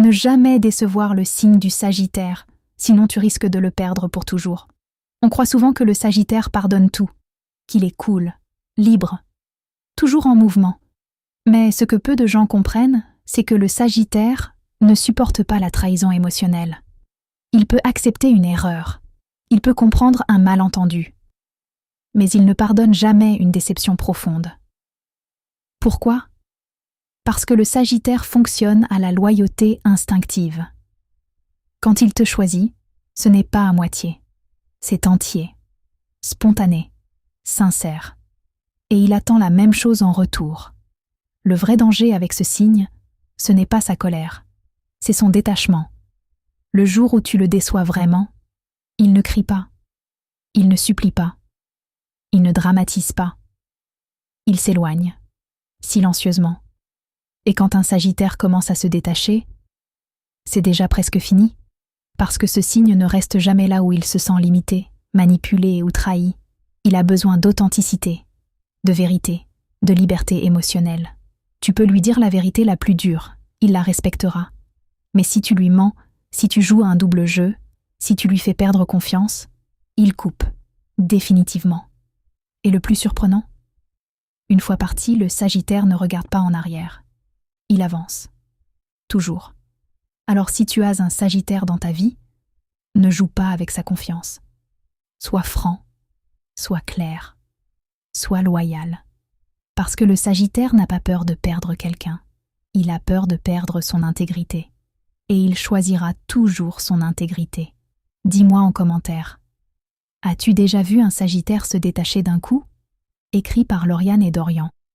Ne jamais décevoir le signe du Sagittaire, sinon tu risques de le perdre pour toujours. On croit souvent que le Sagittaire pardonne tout, qu'il est cool, libre, toujours en mouvement. Mais ce que peu de gens comprennent, c'est que le Sagittaire ne supporte pas la trahison émotionnelle. Il peut accepter une erreur, il peut comprendre un malentendu, mais il ne pardonne jamais une déception profonde. Pourquoi ? Parce que le Sagittaire fonctionne à la loyauté instinctive. Quand il te choisit, ce n'est pas à moitié, c'est entier, spontané, sincère. Et il attend la même chose en retour. Le vrai danger avec ce signe, ce n'est pas sa colère, c'est son détachement. Le jour où tu le déçois vraiment, il ne crie pas, il ne supplie pas, il ne dramatise pas. Il s'éloigne, silencieusement. Et quand un Sagittaire commence à se détacher, c'est déjà presque fini, parce que ce signe ne reste jamais là où il se sent limité, manipulé ou trahi. Il a besoin d'authenticité, de vérité, de liberté émotionnelle. Tu peux lui dire la vérité la plus dure, il la respectera. Mais si tu lui mens, si tu joues à un double jeu, si tu lui fais perdre confiance, il coupe, définitivement. Et le plus surprenant ? Une fois parti, le Sagittaire ne regarde pas en arrière. Il avance. Toujours. Alors si tu as un Sagittaire dans ta vie, ne joue pas avec sa confiance. Sois franc, sois clair, sois loyal. Parce que le Sagittaire n'a pas peur de perdre quelqu'un. Il a peur de perdre son intégrité. Et il choisira toujours son intégrité. Dis-moi en commentaire. As-tu déjà vu un Sagittaire se détacher d'un coup ? Écrit par Lauriane et Dorian.